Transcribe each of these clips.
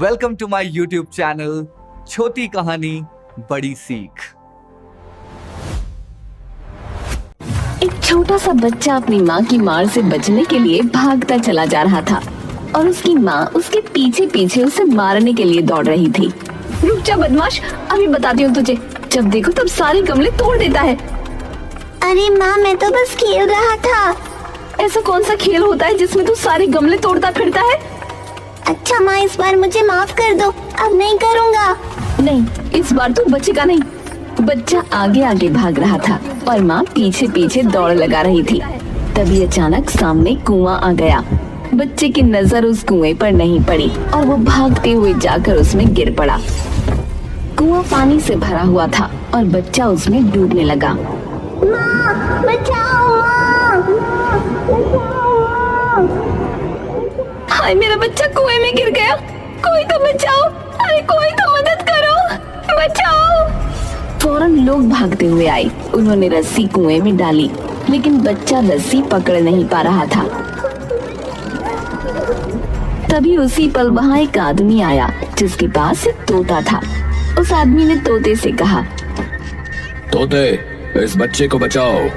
Welcome to my YouTube channel छोटी कहानी बड़ी सीख। एक छोटा सा बच्चा अपनी माँ की मार से बचने के लिए भागता चला जा रहा था और उसकी माँ उसके पीछे पीछे उसे मारने के लिए दौड़ रही थी। रुक जा बदमाश, अभी बताती हूँ तुझे। जब देखो तब सारे गमले तोड़ देता है। अरे माँ, मैं तो बस खेल रहा था। ऐसा कौन सा खेल होता है जिसमें तू सारे गमले तोड़ता फिरता है? अच्छा माँ, इस बार मुझे माफ कर दो, अब नहीं करूँगा। नहीं, इस बार तू बचेगा नहीं। बच्चा आगे आगे भाग रहा था और माँ पीछे पीछे दौड़ लगा रही थी। तभी अचानक सामने कुआं आ गया। बच्चे की नजर उस कुएं पर नहीं पड़ी और वो भागते हुए जाकर उसमें गिर पड़ा। कुआं पानी से भरा हुआ था और बच्चा उसमें डूबने लगा। माँ बचाओ, माँ बचाओ। हाय, मेरा बच्चा कुएं में गिर गया। कोई तो बचाओ, अरे कोई तो मदद करो, बचाओ। फौरन लोग भागते हुए आए। उन्होंने रस्सी कुएं में डाली, लेकिन बच्चा रस्सी पकड़ नहीं पा रहा था। तभी उसी पल वहाँ एक आदमी आया जिसके पास एक तोता था। उस आदमी ने तोते से कहा, तोते, इस बच्चे को बचाओ।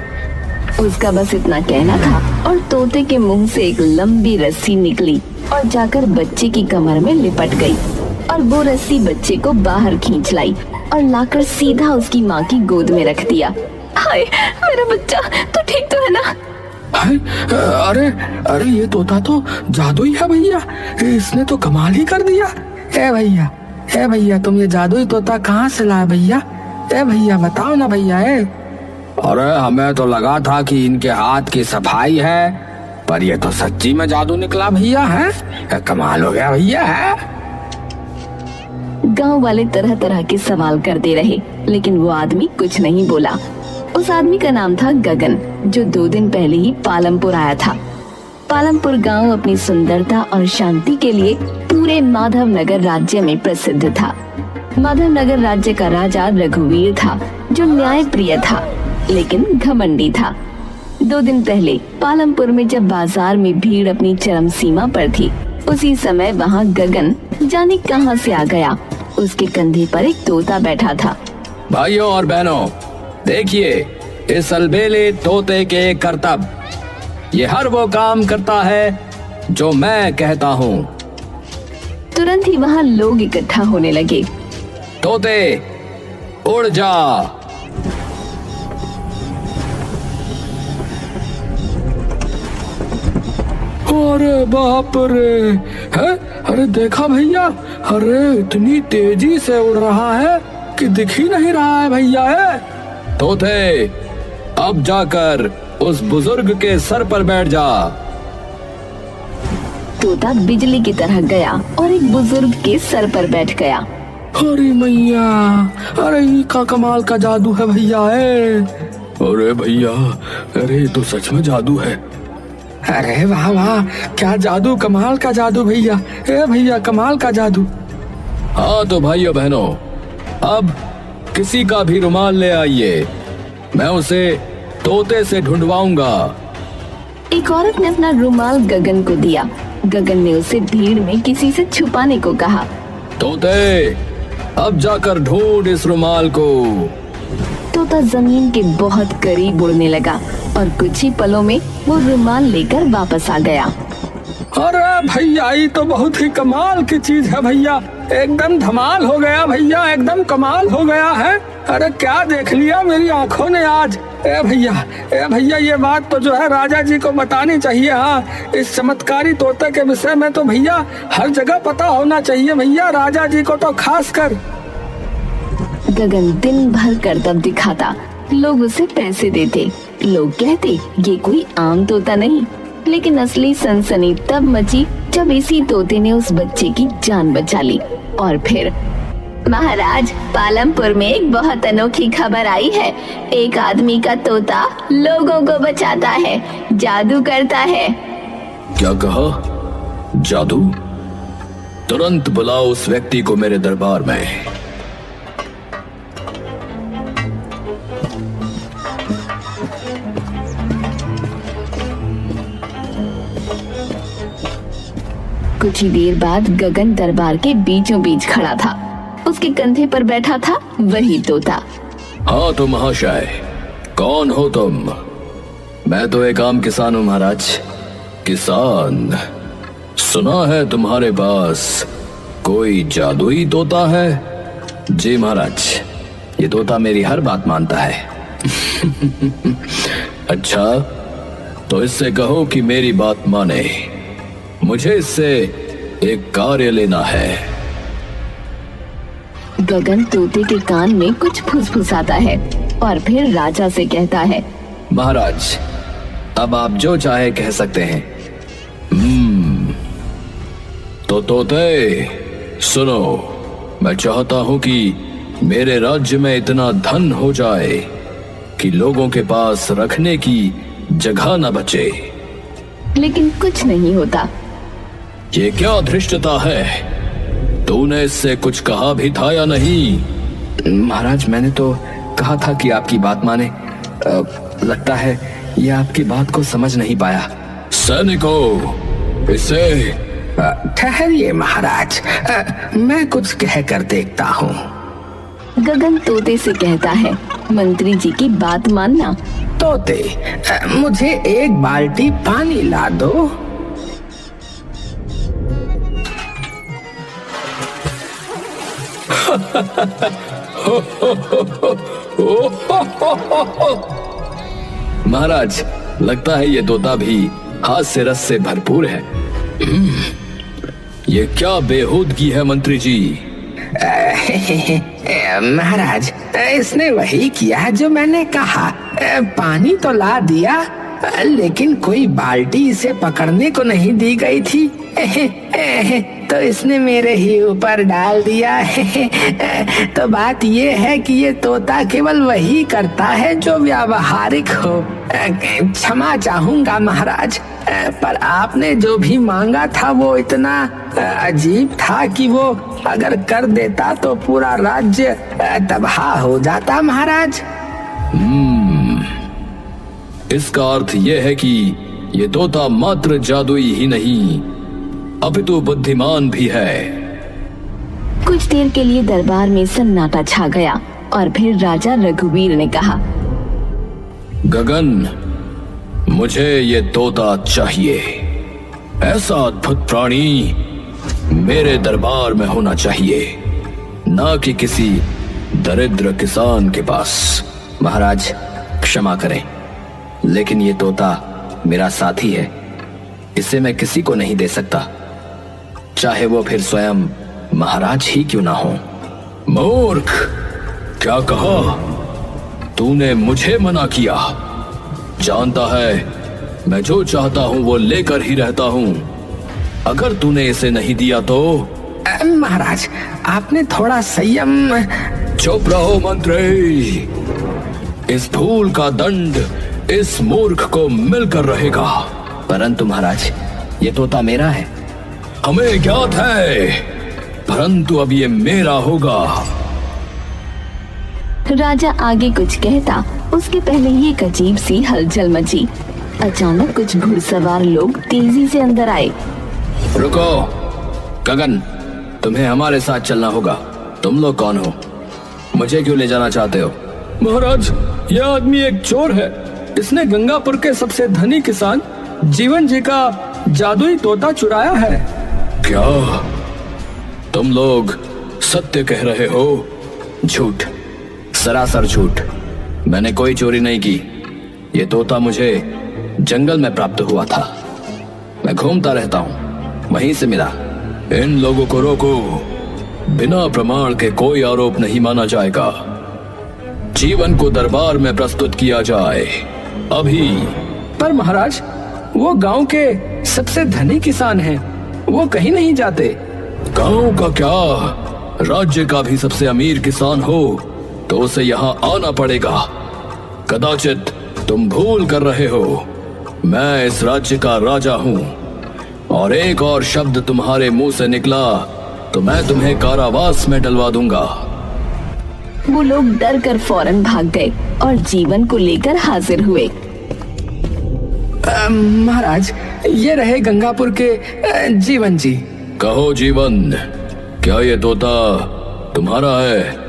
उसका बस इतना कहना था और तोते के मुंह से एक लंबी रस्सी निकली और जाकर बच्चे की कमर में लिपट गई और वो रस्सी बच्चे को बाहर खींच लाई और लाकर सीधा उसकी माँ की गोद में रख दिया। हाय, मेरा बच्चा तो ठीक तो है ना? हाय, अरे अरे ये तोता तो जादुई है भैया, इसने तो कमाल ही कर दिया। ए भैया तुम ये जादुई तोता कहाँ से लाए भैया? ए भैया बताओ ना भैया। अरे हमें तो लगा था कि इनके हाथ की सफाई है, पर ये तो सच्ची में जादू निकला भैया। है कमाल हो गया भैया। है गांव वाले तरह तरह के सवाल करते रहे, लेकिन वो आदमी कुछ नहीं बोला। उस आदमी का नाम था गगन, जो 2 दिन पहले ही पालमपुर आया था। पालमपुर गांव अपनी सुंदरता और शांति के लिए पूरे माधव नगर राज्य में प्रसिद्ध था। माधव नगर राज्य का राजा रघुवीर था, जो न्याय प्रिय था लेकिन घमंडी था। 2 दिन पहले पालमपुर में जब बाजार में भीड़ अपनी चरम सीमा पर थी, उसी समय वहाँ गगन जाने कहां से आ गया। उसके कंधे पर एक तोता बैठा था। भाइयों और बहनों, देखिए इस अलबेले तोते के करतब। ये हर वो काम करता है जो मैं कहता हूँ। तुरंत ही वहाँ लोग इकट्ठा होने लगे। तोते उड़ जा। अरे बाप रे, है? अरे देखा भैया, अरे इतनी तेजी से उड़ रहा है कि दिख ही नहीं रहा है भैया। है तोते, अब जाकर उस बुजुर्ग के सर पर बैठ जा। तोता बिजली की तरह गया और एक बुजुर्ग के सर पर बैठ गया। अरे मैया, अरे ये का कमाल का जादू है भैया। अरे भैया, अरे ये तो सच में जादू है। अरे वाह वाह, क्या जादू, कमाल का जादू भैया। भैया कमाल का जादू। हाँ तो भाइयों बहनों, अब किसी का भी रुमाल ले आइए, मैं उसे तोते से ढूंढवाऊंगा। एक औरत ने अपना रुमाल गगन को दिया। गगन ने उसे भीड़ में किसी से छुपाने को कहा। तोते, अब जाकर ढूंढ इस रुमाल को। तोता जमीन के बहुत करीब उड़ने लगा और कुछ ही पलों में वो रुमाल लेकर वापस आ गया। अरे भैया, ये तो बहुत ही कमाल की चीज है भैया। एकदम धमाल हो गया भैया, एकदम कमाल हो गया है। अरे क्या देख लिया मेरी आंखों ने आज। ए भैया ये बात तो जो है राजा जी को बतानी चाहिए। हाँ, इस चमत्कारी तोते के विषय में तो भैया हर जगह पता होना चाहिए भैया, राजा जी को तो खास कर। गगन दिन भर करतब दिखाता, लोग उसे पैसे देते। लोग कहते ये कोई आम तोता नहीं, लेकिन असली सनसनी तब मची जब इसी तोते ने उस बच्चे की जान बचा ली। और फिर महाराज, पालमपुर में एक बहुत अनोखी खबर आई है। एक आदमी का तोता लोगों को बचाता है, जादू करता है। क्या कहा? जादू? तुरंत बुलाओ उस व्यक्ति को मेरे दरबार में। कुछ ही देर बाद गगन दरबार के बीचों बीच खड़ा था। उसके कंधे पर बैठा था वही तोता। हाँ तो महाशय, कौन हो तुम? मैं तो एक आम किसान हूँ महाराज। किसान? सुना है तुम्हारे पास कोई जादुई तोता है? जी महाराज, ये तोता मेरी हर बात मानता है। अच्छा, तो इससे कहो कि मेरी बात माने। मुझे इससे एक कार्य लेना है। गगन तोते के कान में कुछ फुसफुसाता है और फिर राजा से कहता है, महाराज, अब आप जो चाहे कह सकते हैं। तो तोते सुनो, मैं चाहता हूं कि मेरे राज्य में इतना धन हो जाए कि लोगों के पास रखने की जगह न बचे। लेकिन कुछ नहीं होता। ये क्या धृष्टता है? तूने इससे कुछ कहा भी था या नहीं? महाराज, मैंने तो कहा था कि आपकी बात माने। लगता है ये आपकी बात को समझ नहीं पाया। सैनिकों, इसे ठहरिए महाराज, मैं कुछ कह कर देखता हूँ। गगन तोते से कहता है, मंत्री जी की बात मानना। तोते, मुझे एक बाल्टी पानी ला दो। महाराज, लगता है ये तोता भी हास्य रस से भरपूर है। ये क्या बेहूदगी है मंत्री जी? महाराज, इसने वही किया जो मैंने कहा। पानी तो ला दिया, लेकिन कोई बाल्टी इसे पकड़ने को नहीं दी गई थी। तो इसने मेरे ही ऊपर डाल दिया। तो बात ये है कि ये तोता केवल वही करता है जो व्यावहारिक हो। क्षमा चाहूंगा महाराज, पर आपने जो भी मांगा था वो इतना अजीब था कि वो अगर कर देता तो पूरा राज्य तबाह हो जाता महाराज। इसका अर्थ यह है कि ये तोता मात्र जादुई ही नहीं, अपितु बुद्धिमान भी है। कुछ देर के लिए दरबार में सन्नाटा छा गया और फिर राजा रघुवीर ने कहा, गगन, मुझे ये तोता चाहिए। ऐसा अद्भुत प्राणी मेरे दरबार में होना चाहिए, ना कि किसी दरिद्र किसान के पास। महाराज, क्षमा करें, लेकिन ये तोता मेरा साथी है। इसे मैं किसी को नहीं दे सकता, चाहे वो फिर स्वयं महाराज ही क्यों ना हो। मूर्ख, क्या कहा? तूने मुझे मना किया? जानता है मैं जो चाहता हूं वो लेकर ही रहता हूं। अगर तूने इसे नहीं दिया तो? महाराज, आपने थोड़ा संयम। चुप रहो मंत्री। इस भूल का दंड इस मूर्ख को मिलकर रहेगा। परंतु महाराज, ये तोता मेरा है। हमें ज्ञात है, परंतु अब ये मेरा होगा। राजा आगे कुछ कहता उसके पहले ही एक अजीब सी हलचल मची। अचानक कुछ घुड़सवार लोग तेजी से अंदर आए। रुको गगन, तुम्हें हमारे साथ चलना होगा। तुम लोग कौन हो? मुझे क्यों ले जाना चाहते हो? महाराज, यह आदमी एक चोर है। इसने गंगापुर के सबसे धनी किसान जीवन जी का जादुई तोता चुराया है। क्या तुम लोग सत्य कह रहे हो? झूठ, सरासर झूठ। मैंने कोई चोरी नहीं की। ये तोता मुझे जंगल में प्राप्त हुआ था। मैं घूमता रहता हूँ, वहीं से मिला। इन लोगों को रोको। बिना प्रमाण के कोई आरोप नहीं माना जाएगा। जीवन को दरबार में प्रस्तुत किया जाए अभी। पर महाराज, वो गांव के सबसे धनी किसान हैं। वो कहीं नहीं जाते। गांव का क्या, राज्य का भी सबसे अमीर किसान हो तो उसे यहाँ आना पड़ेगा। कदाचित तुम भूल कर रहे हो, मैं इस राज्य का राजा हूँ, और एक और शब्द तुम्हारे मुंह से निकला तो मैं तुम्हें कारावास में डलवा दूंगा। वो लोग डर कर फौरन भाग गए और जीवन को लेकर हाजिर हुए। महाराज, ये रहे गंगापुर के जीवन जी। कहो जीवन, क्या ये तोता तुम्हारा है?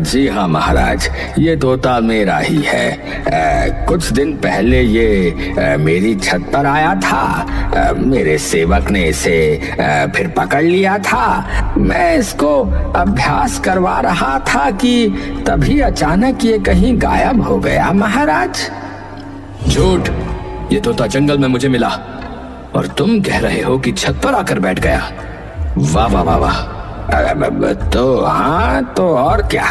जी हाँ महाराज, ये तोता मेरा ही है। कुछ दिन पहले ये मेरी छत पर आया था। मेरे सेवक ने इसे फिर पकड़ लिया था। मैं इसको अभ्यास करवा रहा था कि तभी अचानक ये कहीं गायब हो गया महाराज। झूठ, ये तोता जंगल में मुझे मिला और तुम कह रहे हो कि छत पर आकर बैठ गया। वाह वाह वाह वाह। तो हाँ, तो और क्या,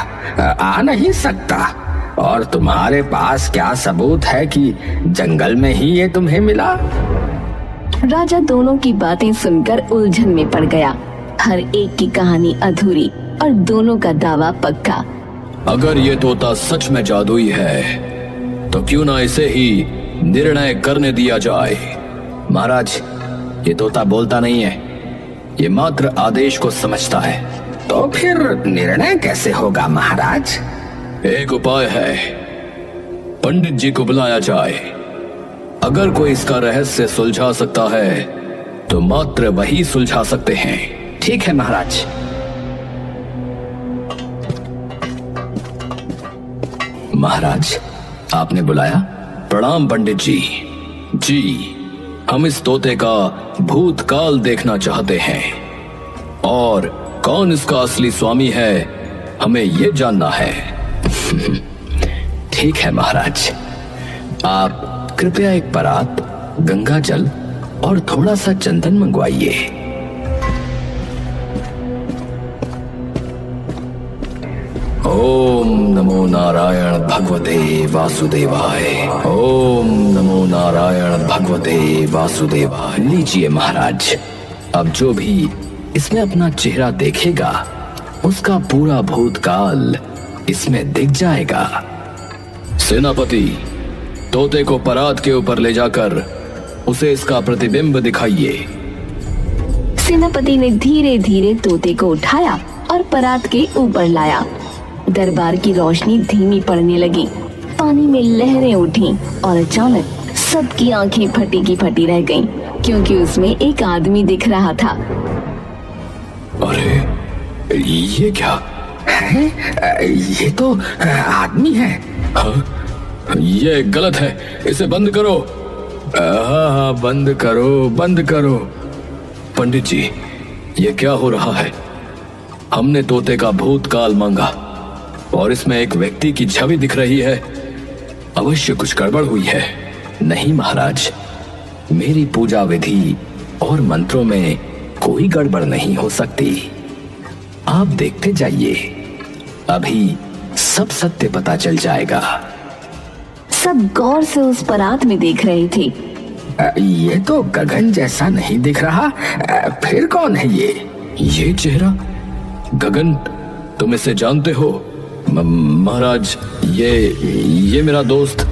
आ नहीं सकता। और तुम्हारे पास क्या सबूत है कि जंगल में ही ये तुम्हें मिला? राजा दोनों की बातें सुनकर उलझन में पड़ गया। हर एक की कहानी अधूरी और दोनों का दावा पक्का। अगर ये तोता सच में जादुई है तो क्यों ना इसे ही निर्णय करने दिया जाए। महाराज, ये तोता बोलता नहीं है, ये मात्र आदेश को समझता है। तो फिर निर्णय कैसे होगा महाराज? एक उपाय है, पंडित जी को बुलाया जाए। अगर कोई इसका रहस्य सुलझा सकता है तो मात्र वही सुलझा सकते हैं। ठीक है महाराज। महाराज, आपने बुलाया? प्रणाम पंडित जी। जी, हम इस तोते का भूतकाल देखना चाहते हैं और कौन इसका असली स्वामी है, हमें ये जानना है। ठीक है महाराज, आप कृपया एक परात, गंगा जल और थोड़ा सा चंदन मंगवाइए। ओम नमो नारायण भगवते वासुदेवाय। ओम नमो नारायण भगवते वासुदेवाय। लीजिए महाराज, अब जो भी इसमें अपना चेहरा देखेगा उसका पूरा भूतकाल इसमें दिख जाएगा। सेनापति, तोते को परात के ऊपर ले जाकर उसे इसका प्रतिबिंब दिखाइए। सेनापति ने धीरे धीरे तोते को उठाया और परात के ऊपर लाया। दरबार की रोशनी धीमी पड़ने लगी, पानी में लहरें उठी और अचानक सबकी आंखें फटी की फटी रह गईं, क्योंकि उसमें एक आदमी दिख रहा था। अरे ये क्या है? ये तो आदमी है। हाँ? ये गलत है, इसे बंद करो। हाँ, बंद करो, बंद करो। पंडित जी, ये क्या हो रहा है? हमने तोते का भूतकाल मांगा और इसमें एक व्यक्ति की छवि दिख रही है। अवश्य कुछ गड़बड़ हुई है। नहीं महाराज, मेरी पूजा विधि और मंत्रों में कोई गड़बड़ नहीं हो सकती। आप देखते जाइए, अभी सब सत्य पता चल जाएगा। सब गौर से उस परात में देख रहे थे। ये तो गगन जैसा नहीं दिख रहा। फिर कौन है ये? ये चेहरा गगन, तुम इसे जानते हो? महाराज, ये मेरा दोस्त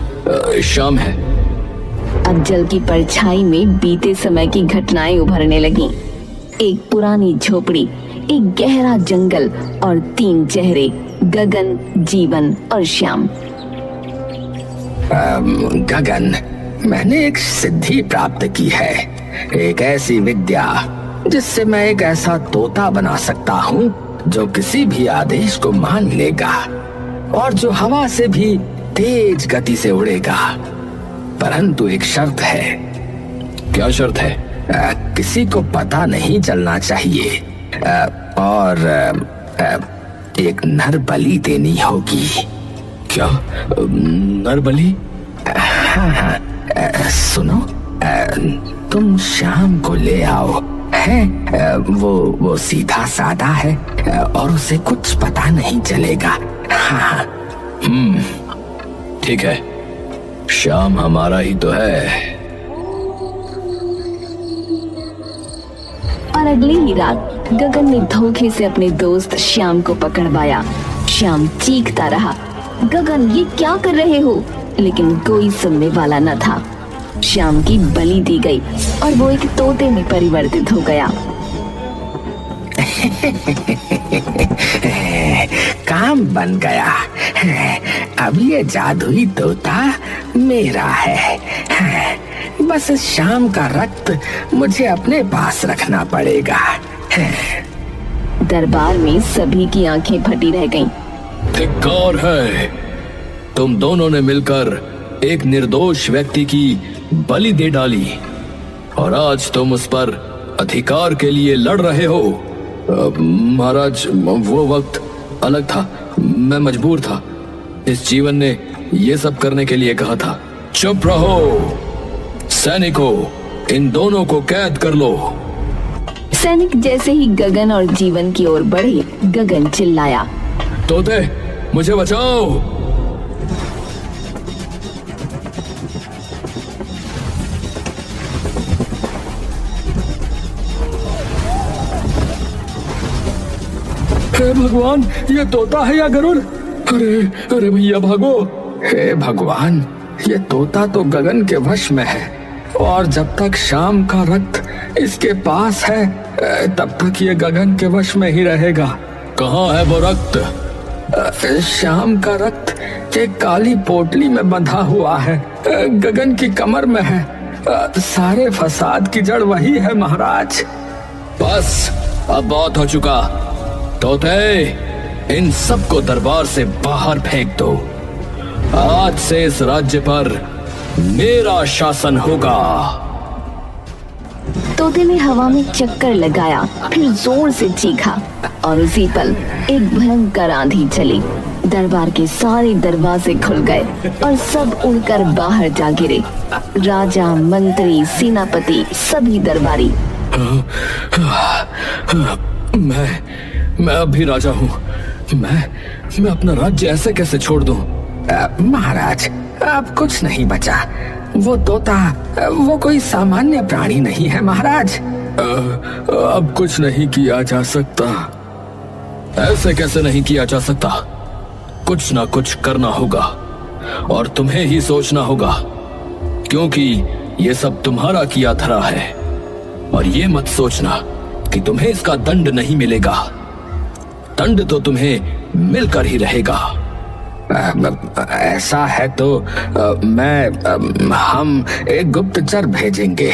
श्याम है। अब जल की परछाई में बीते समय की घटनाएं उभरने लगीं। एक पुरानी झोपड़ी, एक गहरा जंगल और 3 चेहरे, गगन, जीवन और श्याम। गगन, मैंने एक सिद्धि प्राप्त की है, एक ऐसी विद्या जिससे मैं एक ऐसा तोता बना सकता हूँ जो किसी भी आदेश को मान लेगा और जो हवा से भी तेज गति से उड़ेगा। परंतु एक शर्त है। क्या शर्त है? किसी को पता नहीं चलना चाहिए और एक नर बलि देनी होगी। क्या नर बलि? हाँ, सुनो, तुम शाम को ले आओ। है वो सीधा साधा है और उसे कुछ पता नहीं चलेगा। हाँ। ठीक है, शाम हमारा ही तो है। और अगली ही रात गगन ने धोखे से अपने दोस्त श्याम को पकड़वाया। श्याम चीखता रहा, गगन ये क्या कर रहे हो? लेकिन कोई सुनने वाला न था। श्याम की बलि दी गई और वो एक तोते में परिवर्तित हो गया। काम बन गया। अब ये जादुई तोता मेरा है। बस शाम का रक्त मुझे अपने पास रखना पड़ेगा। दरबार में सभी की आंखें फटी रह गईं। धिक्कार है, तुम दोनों ने मिलकर एक निर्दोष व्यक्ति की बलि दे डाली और आज तुम उस पर अधिकार के लिए लड़ रहे हो। महाराज, वो वक्त अलग था, मैं मजबूर था। इस जीवन ने ये सब करने के लिए कहा था। चुप रहो सैनिकों, इन दोनों को कैद कर लो। सैनिक जैसे ही गगन और जीवन की ओर बढ़े, गगन चिल्लाया, तोते मुझे बचाओ। हे भगवान, ये तोता है या गरुड़? अरे अरे भैया भागो। हे भगवान, ये तोता तो गगन के वश में है और जब तक शाम का रक्त इसके पास है तब तक ये गगन के वश में ही रहेगा। कहाँ है वो रक्त? शाम का रक्त एक काली पोटली में बंधा हुआ है, गगन की कमर में है। सारे फसाद की जड़ वही है महाराज। बस अब बहुत हो चुका। तोते, इन सबको दरबार से बाहर फेंक दो। आज से इस राज्य पर मेरा शासन होगा। तोते ने हवा में चक्कर लगाया, फिर जोर से चीखा और उसी पल एक भयंकर आंधी चली। दरबार के सारे दरवाजे खुल गए और सब उड़कर बाहर जा गिरे। राजा, मंत्री, सेनापति, सभी दरबारी। मैं अब भी राजा हूँ। मैं अपना राज्य ऐसे कैसे छोड़ दूं? महाराज, अब कुछ नहीं बचा। वो तोता वो कोई सामान्य प्राणी नहीं है महाराज। अब कुछ नहीं किया जा सकता। ऐसे कैसे नहीं किया जा सकता? कुछ ना कुछ करना होगा और तुम्हें ही सोचना होगा, क्योंकि ये सब तुम्हारा किया धरा है। और ये मत सोचना कि तुम्हें इसका दंड नहीं मिलेगा। दंड तो तुम्हें मिलकर ही रहेगा। ऐसा है तो हम एक गुप्तचर भेजेंगे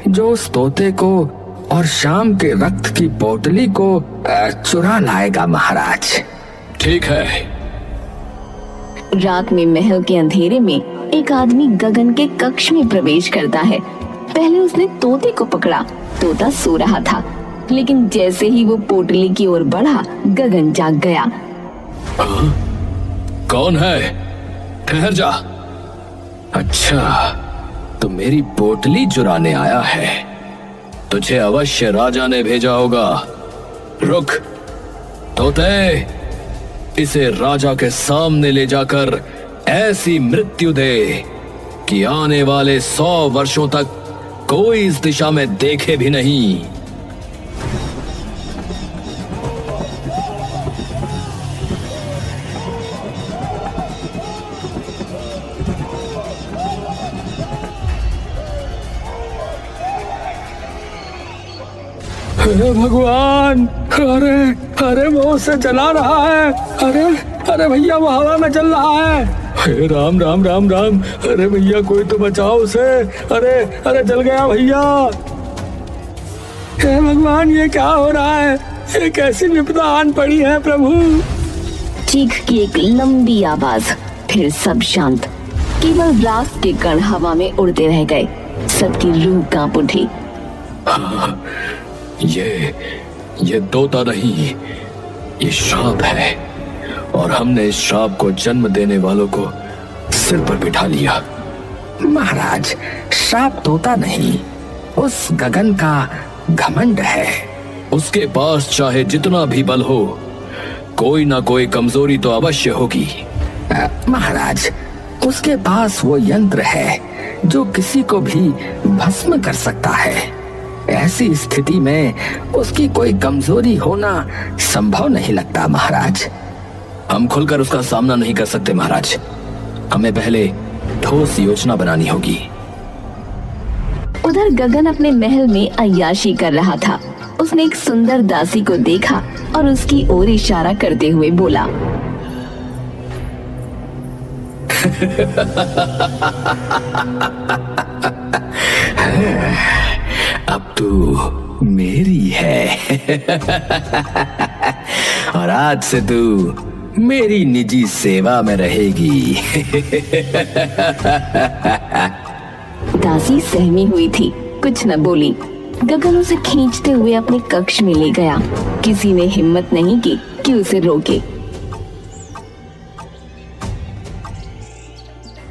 जो उस तोते को और शाम के रक्त की पोटली को चुरा लाएगा महाराज। ठीक है। रात में महल के अंधेरे में एक आदमी गगन के कक्ष में प्रवेश करता है। पहले उसने तोते को पकड़ा। तोता सो रहा था, लेकिन जैसे ही वो पोटली की ओर बढ़ा, गगन जाग गया। कौन है? ठहर जा। अच्छा, तो मेरी पोटली चुराने आया है। तुझे अवश्य राजा ने भेजा होगा। रुक तोते, इसे राजा के सामने ले जाकर ऐसी मृत्यु दे कि आने वाले 100 वर्षों तक कोई इस दिशा में देखे भी नहीं। हे भगवान, अरे अरे वो उसे जला रहा है। अरे अरे भैया, वो हवा में जल रहा है। हे राम राम राम राम। अरे भैया, कोई तो बचाओ उसे। अरे अरे जल गया भैया। हे भगवान, ये क्या हो रहा है? ये कैसी विपदा आन पड़ी है प्रभु। चीख की एक लंबी आवाज, फिर सब शांत। केवल राख के कण हवा में उड़ते रह गए। सबकी रूह कांप उठी। ये तोता नहीं, ये श्राप है और हमने इस श्राप को जन्म देने वालों को सिर पर बिठा लिया। महाराज, श्राप तोता नहीं, उस गगन का घमंड है। उसके पास चाहे जितना भी बल हो, कोई ना कोई कमजोरी तो अवश्य होगी। महाराज, उसके पास वो यंत्र है जो किसी को भी भस्म कर सकता है। ऐसी स्थिति में उसकी कोई कमजोरी होना संभव नहीं लगता महाराज। हम खुलकर उसका सामना नहीं कर सकते महाराज। हमें पहले ठोस योजना बनानी होगी। उधर गगन अपने महल में अय्याशी कर रहा था। उसने एक सुंदर दासी को देखा और उसकी ओर इशारा करते हुए बोला, अब तू मेरी है। और आज से तू मेरी निजी सेवा में रहेगी। दासी सहमी हुई थी, कुछ न बोली। गगन उसे खींचते हुए अपने कक्ष में ले गया। किसी ने हिम्मत नहीं की कि उसे रोके।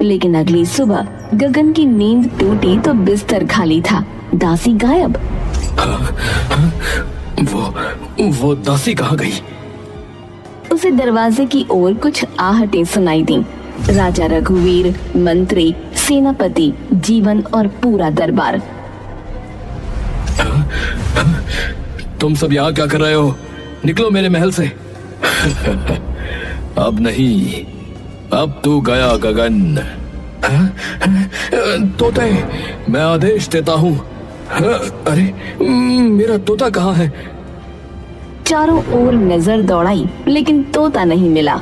लेकिन अगली सुबह गगन की नींद टूटी तो बिस्तर खाली था, दासी गायब। वो दासी कहाँ गई? उसे दरवाजे की ओर कुछ आहटें सुनाई दी। राजा रघुवीर, मंत्री, सेनापति, जीवन और पूरा दरबार। तुम सब यहाँ क्या कर रहे हो? निकलो मेरे महल से। अब नहीं, अब तू गया गगन। तोते, मैं आदेश देता हूँ। अरे मेरा तोता कहाँ है? चारों ओर नजर दौड़ाई लेकिन तोता नहीं मिला।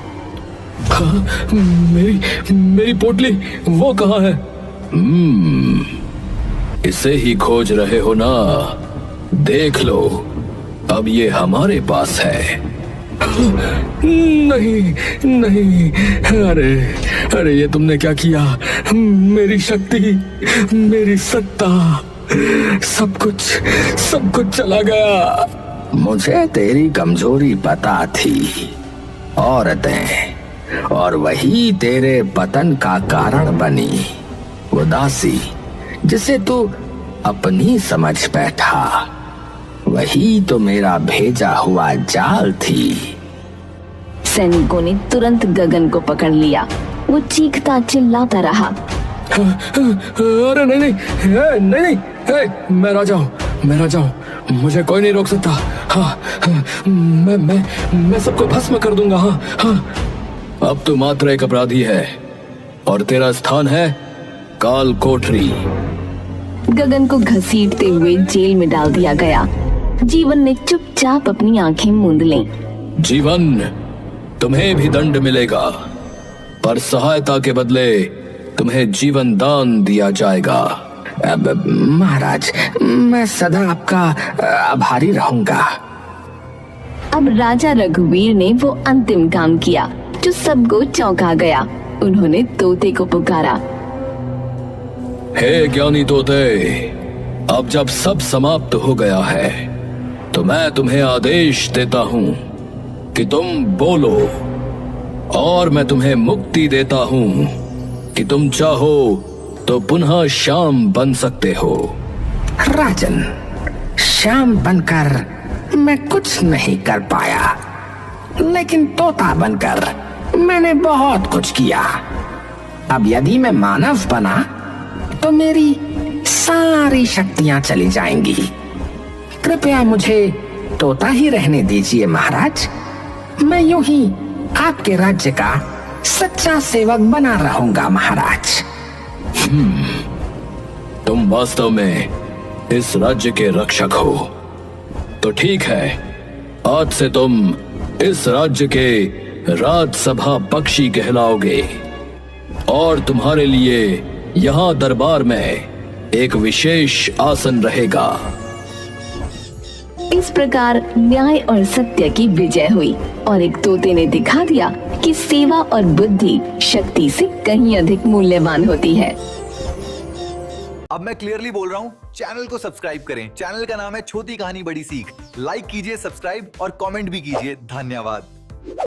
मेरी पोटली वो कहाँ है? इसे ही खोज रहे हो ना? देख लो, अब ये हमारे पास है। नहीं नहीं, अरे ये तुमने क्या किया? मेरी शक्ति, मेरी सत्ता, सब कुछ चला गया। मुझे तेरी कमजोरी पता थी, औरतें, और वही तेरे पतन का कारण बनी। वो दासी जिसे तू अपनी समझ बैठा, वही तो मेरा भेजा हुआ जाल थी। सैनिकों ने तुरंत गगन को पकड़ लिया। वो चीखता चिल्लाता रहा। अरे नहीं, मैं राजा हूँ, मुझे कोई नहीं रोक सकता। हाँ, मैं सबको भस्म कर दूंगा। हाँ। अब तू मात्र एक अपराधी है और तेरा स्थान है काल कोठरी। गगन को घसीटते हुए जेल में डाल दिया गया। जीवन ने चुपचाप अपनी आंखें मूंद लीं। जीवन, तुम्हें भी दंड मिलेगा, पर सहायता के बदले तुम्हें जीवन दान दिया जाएगा। अब महाराज, मैं सदा आपका आभारी रहूंगा। अब राजा रघुवीर ने वो अंतिम काम किया जो सबको चौंका गया। उन्होंने तोते को पुकारा। हे ज्ञानी तोते, अब जब सब समाप्त हो गया है तो मैं तुम्हें आदेश देता हूँ कि तुम बोलो, और मैं तुम्हें मुक्ति देता हूँ कि तुम चाहो तो पुनः शाम बन सकते हो। राजन, शाम बनकर मैं कुछ नहीं कर पाया, लेकिन तोता बनकर मैंने बहुत कुछ किया। अब यदि मैं मानव बना तो मेरी सारी शक्तियां चली जाएंगी। कृपया मुझे तोता ही रहने दीजिए महाराज। मैं यूं ही आपके राज्य का सच्चा सेवक बना रहूंगा महाराज। तुम वास्तव में इस राज्य के रक्षक हो, तो ठीक है, आज से तुम इस राज्य के राजसभा पक्षी कहलाओगे, और तुम्हारे लिए यहाँ दरबार में एक विशेष आसन रहेगा। इस प्रकार न्याय और सत्य की विजय हुई और एक तोते ने दिखा दिया कि सेवा और बुद्धि शक्ति से कहीं अधिक मूल्यवान होती है। अब मैं क्लियरली बोल रहा हूँ, चैनल को सब्सक्राइब करें। चैनल का नाम है छोटी कहानी बड़ी सीख। लाइक कीजिए, सब्सक्राइब और कमेंट भी कीजिए। धन्यवाद।